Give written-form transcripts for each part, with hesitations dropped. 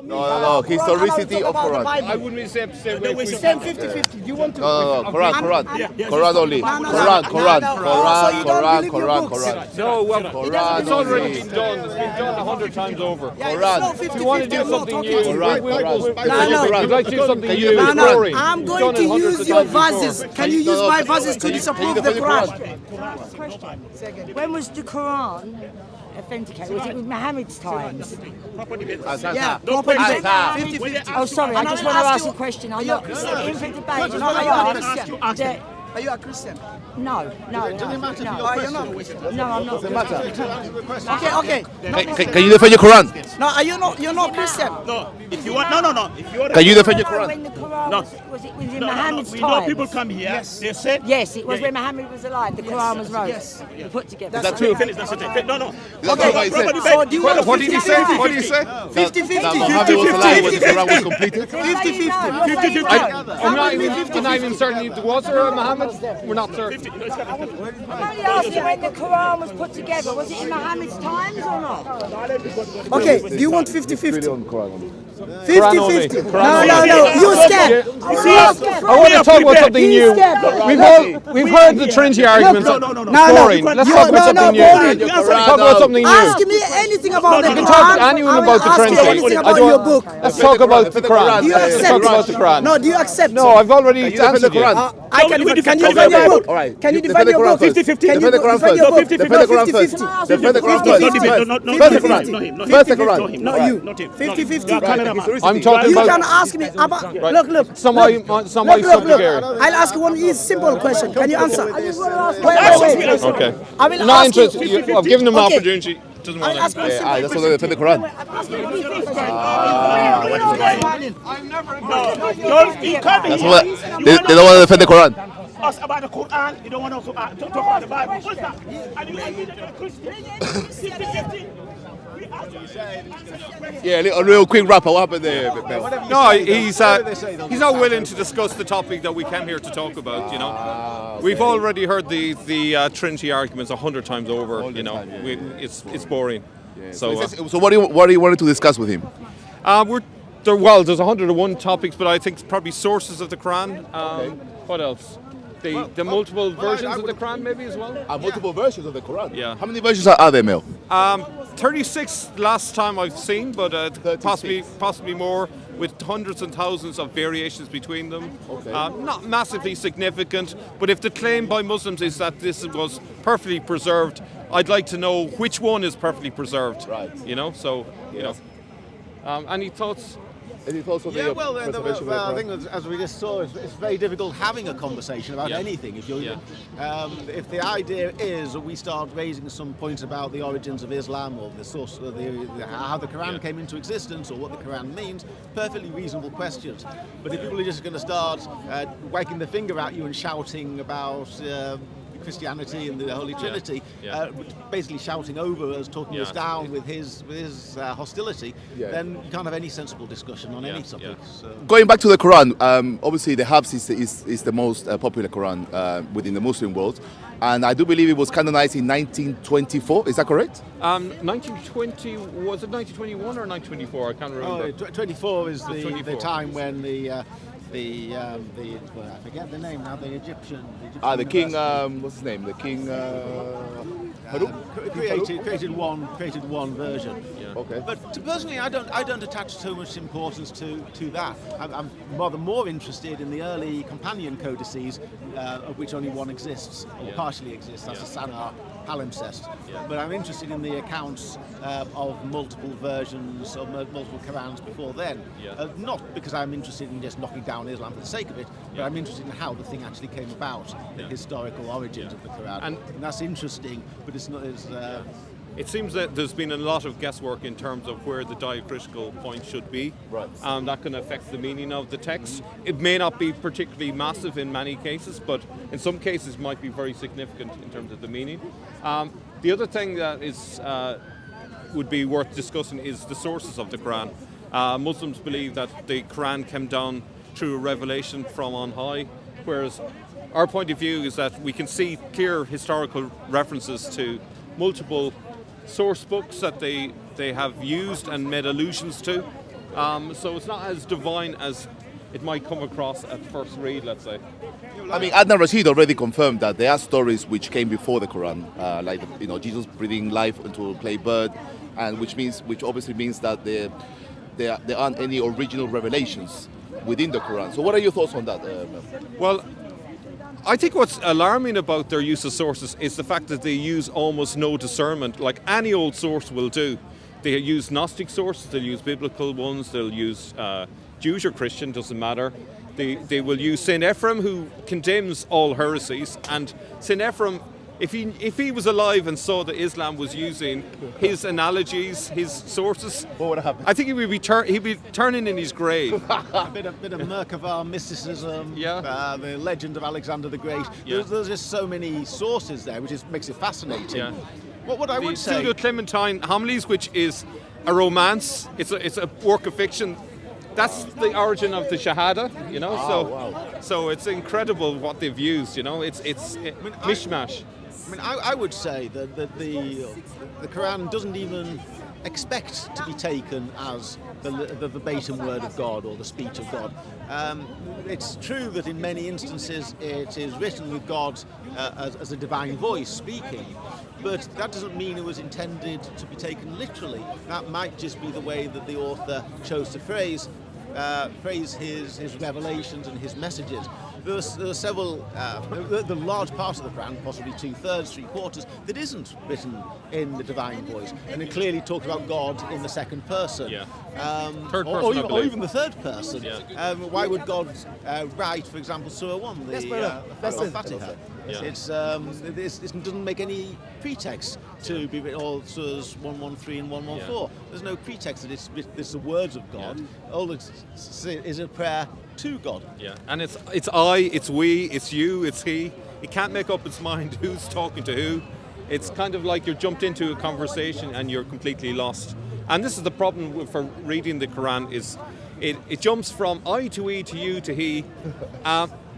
No. Historicity of Quran. I wouldn't be saying Same 50-50. Do you want to? No. Quran only. Quran. No, it's already been done. It's been done 100 times over. Quran. If you want to do something new, Quran. we'd like to do something new. I'm going to use your verses. Can you use my verses to disapprove the Quran? When was the Quran authenticated? Was it with Muhammad's times? Yeah, proper debate. 50-50. Oh, sorry, I just want to ask a question. Are you infant debate? Just want to ask. Are you a Christian? No. Doesn't matter. No, You're not. No, I'm not. Doesn't matter. Okay. Can you defend your Quran? No, are you not? You're not Christian. No, if you want, no. If you want, Can you defend your Quran? When the Quran was it in no, Muhammad's we time? know people come here. Yes. They said. Yes, it was when Muhammad was alive. The Quran was wrote. Yes. Put together. Is that true? Finish. That's it. No. Okay. So do you want What did he say? 50-50? What did he say? 50-50. That Muhammad was alive when the Quran was completed? 50-50. I'm not even certain. Was there a Muhammad? We're not certain. I'm only asking when the Quran was put together. Was it in Muhammad's times or not? Okay, do you want 50-50? 50-50. Quran No. You're scared. I want to talk about something new. We've heard the Trinity arguments. Boring. Let's talk about something new. Talk about something new. Ask me anything about the Quran. You can talk to anyone about the Trinity. Trinity. Anything about your book. Let's talk about the Quran. Do you Let's accept? talk about the Quran. No, do you accept? No, I've already answered you. I can defend your book. Can you defend your book? 50-50. Can you Defend the Quran defend your book? first. Defend the Quran first. 50-50. Defend the Quran first. First the Quran. First the Quran. No, you. 50-50. I'm talking You can about. ask me about. Look. Somebody Look. subject area. I'll ask you one simple question. Can you answer? Wait. Okay. I will Not ask you. interested. I've given him an Okay. opportunity. Doesn't I'll want ask to. you a simple That's what they defend the Quran. That's what they don't want to defend the Quran. Us about the Quran, you don't want to talk about the Bible. What's that? And you want to Christian? 50-50. Yeah, a real quick wrap. What happened there, Mel? No, he's not willing to discuss the topic that we came here to talk about. You know, we've already heard the Trinity arguments 100 times over. You know, it's boring. Yeah. So what do you wanted to discuss with him? there's 101 topics, but I think probably sources of the Quran. What else? The multiple versions of the Quran, maybe as well. Multiple versions of the Quran. Yeah. How many versions are there, Mel? 36 last time I've seen, but possibly more, with hundreds and thousands of variations between them. Okay. Not massively significant, but if the claim by Muslims is that this was perfectly preserved, I'd like to know which one is perfectly preserved. Right. You know. So you know. Any thoughts? Any thoughts on Yeah, the well, preservation of the I Quran? think that, as we just saw, it's very difficult having a conversation about anything. If if the idea is that we start raising some points about the origins of Islam or the source of how the Quran came into existence or what the Quran means, perfectly reasonable questions. But if people are just going to start wagging the finger at you and shouting about Christianity and the Holy Trinity, basically shouting over us, talking us down with his hostility, then you can't have any sensible discussion on any subject. So. Going back to the Quran, obviously the Hafs is the most popular Quran within the Muslim world, and I do believe it was canonized in 1924. Is that correct? 1920, was it 1921 or 1924? I can't remember. 24 is the 24. time when well, I forget the name now. The Egyptian The king. What's his name? The king. created one version. Yeah. Okay. But personally, I don't attach too much importance to that. I'm rather more interested in the early companion codices, of which only one exists or partially exists. That's the Sanar palimpsest. But I'm interested in the accounts of multiple versions of multiple Qurans before then. Not because I'm interested in just knocking down Islam for the sake of it, but I'm interested in how the thing actually came about, the historical origins of the Quran. And that's interesting, but it's not as... It seems that there's been a lot of guesswork in terms of where the diacritical point should be, and that can affect the meaning of the text. It may not be particularly massive in many cases, but in some cases might be very significant in terms of the meaning. The other thing that would be worth discussing is the sources of the Quran. Muslims believe that the Quran came down through a revelation from on high, whereas our point of view is that we can see clear historical references to multiple source books that they have used and made allusions to, So it's not as divine as it might come across at first read, let's say. I mean, Adnan Rashid already confirmed that there are stories which came before the Quran, like Jesus breathing life into a clay bird, and which obviously means that there aren't any original revelations within the Quran. So, what are your thoughts on that? Well, I think what's alarming about their use of sources is the fact that they use almost no discernment, like any old source will do. They use Gnostic sources, they'll use biblical ones, they'll use Jewish or Christian, doesn't matter. They will use Saint Ephrem, who condemns all heresies, and Saint Ephrem, if he was alive and saw that Islam was using his analogies, his sources, What would happen? I think he'd be turning in his grave. A bit of Merkavah mysticism, Yeah. the legend of Alexander the Great. Yeah. There's just so many sources there, which makes it fascinating. Yeah. What I The would say, Pseudo-Clementine Homilies, which is a romance, it's a work of fiction. That's the origin of the Shahada, So it's incredible what they've used, It's mishmash. I mean, I would say that the Quran doesn't even expect to be taken as the verbatim word of God or the speech of God. It's true that in many instances it is written with God as a divine voice speaking, but that doesn't mean it was intended to be taken literally. That might just be the way that the author chose to phrase his revelations and his messages. There are several, the large part of the Quran, possibly 2/3, 3/4, that isn't written in the divine voice, and it clearly talks about God in the second person. Yeah. Or Third person, I even, believe. the third person. Yeah. Why would God write, for example, Surah 1, the Al-Fatiha? Yeah. This doesn't make any pretext to be written, all Surahs 113 and 114. There's no pretext that it's the words of God. All it is a prayer to God. Yeah, and it's I, it's we, it's you, it's he. It can't make up its mind who's talking to who. It's kind of like you're jumped into a conversation and you're completely lost. And this is the problem for reading the Quran, is it jumps from I to we to you to he.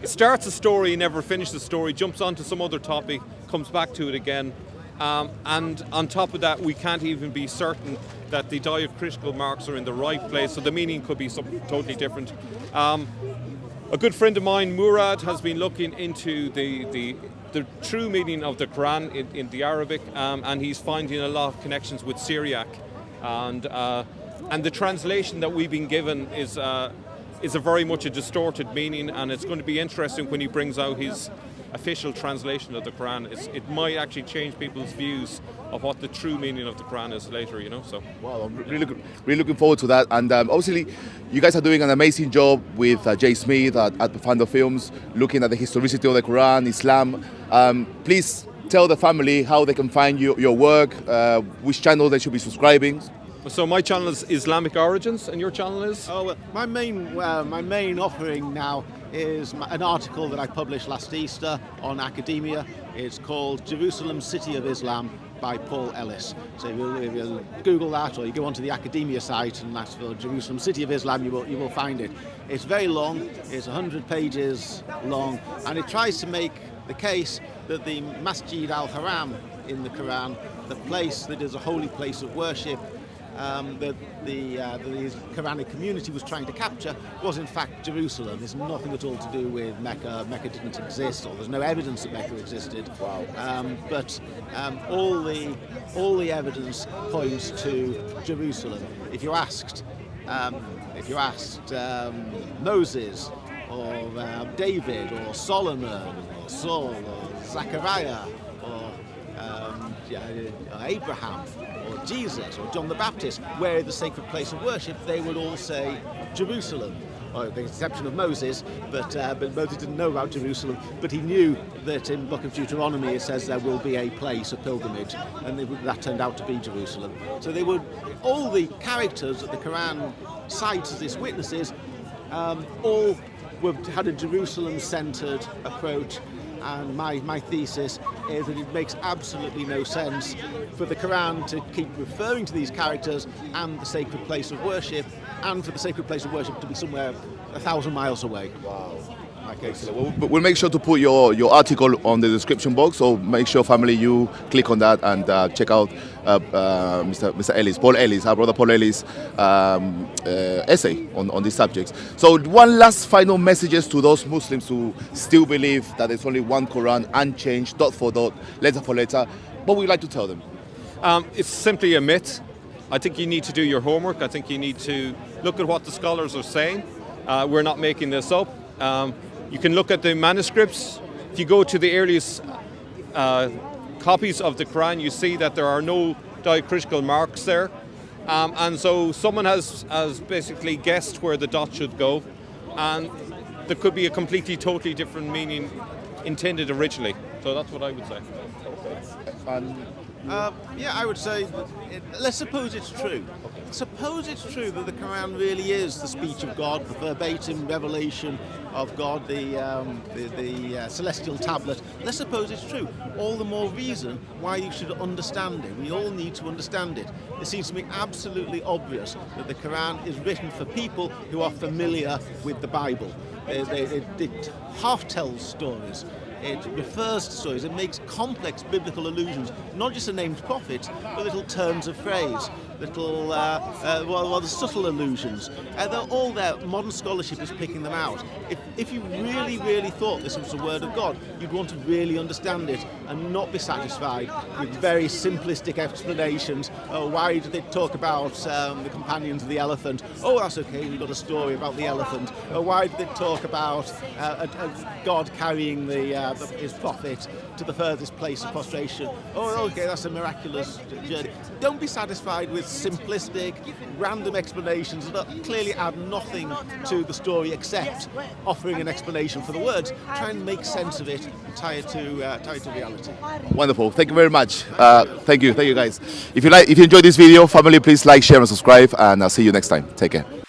It starts a story, never finishes the story, jumps onto some other topic, comes back to it again. And on top of that, we can't even be certain that the diacritical marks are in the right place, so the meaning could be something totally different. A good friend of mine, Murad, has been looking into the true meaning of the Quran in the Arabic, and he's finding a lot of connections with Syriac. And the translation that we've been given is a very much a distorted meaning, and it's going to be interesting when he brings out his official translation of the Quran. It might actually change people's views of what the true meaning of the Quran is later, So. Wow, I'm really looking forward to that. And obviously, you guys are doing an amazing job with Jay Smith at Panda Films, looking at the historicity of the Quran, Islam. Please tell the family how they can find your work, which channel they should be subscribing. So my channel is Islamic Origins, and your channel is? Oh, well, my main offering now is an article that I published last Easter on academia. It's called Jerusalem, City of Islam by Paul Ellis. So if you Google that, or you go onto the academia site and ask for Jerusalem, City of Islam, you will find it. It's very long, it's 100 pages long, and it tries to make the case that the Masjid al-Haram in the Quran, the place that is a holy place of worship, that the Quranic community was trying to capture, was in fact Jerusalem. There's nothing at all to do with Mecca. Mecca didn't exist, or there's no evidence that Mecca existed. Wow. But all the evidence points to Jerusalem. If you asked Moses, or David, or Solomon, or Saul, or Zechariah, or Abraham, or Jesus, or John the Baptist, where is the sacred place of worship, they would all say Jerusalem. With the exception of Moses, but Moses didn't know about Jerusalem, but he knew that in the book of Deuteronomy it says there will be a place, a pilgrimage, and that turned out to be Jerusalem. So all the characters that the Quran cites as its witnesses, all had a Jerusalem-centered approach. And my thesis is that it makes absolutely no sense for the Quran to keep referring to these characters and the sacred place of worship, and for the sacred place of worship to be somewhere 1,000 miles away. Wow. that case. We'll make sure to put your article on the description box, so make sure, family, you click on that and check out Mr. Ellis, Paul Ellis, our brother Paul Ellis' essay on these subjects. So one last final messages to those Muslims who still believe that there's only one Quran, unchanged, dot for dot, letter for letter. What would you like to tell them? It's simply a myth. I think you need to do your homework. I think you need to look at what the scholars are saying. We're not making this up. You can look at the manuscripts. If you go to the earliest copies of the Quran, you see that there are no diacritical marks there. And so someone has basically guessed where the dot should go. And there could be a completely, totally different meaning intended originally. So that's what I would say. Yeah, I would say, let's suppose it's true. Suppose it's true that the Quran really is the speech of God, the verbatim revelation of God, the celestial tablet. Let's suppose it's true. All the more reason why you should understand it. We all need to understand it. It seems to me absolutely obvious that the Quran is written for people who are familiar with the Bible. It half tells stories. It refers to stories. It makes complex biblical allusions, not just to named prophets, but little turns of phrase, little the subtle allusions. They're all there. Modern scholarship is picking them out. If you really, really thought this was the word of God, you'd want to really understand it and not be satisfied with very simplistic explanations. Oh, why did they talk about the companions of the elephant? Oh, that's okay, we've got a story about the elephant. Oh, why did they talk about God carrying his prophet to the furthest place of prostration? Oh, okay, that's a miraculous journey. Don't be satisfied with simplistic, random explanations that clearly add nothing to the story except offering an explanation for the words. Try and make sense of it and tie it to reality. Wonderful. Thank you very much. Thank you guys. If you enjoyed this video, family, please like, share and subscribe, and I'll see you next time. Take care.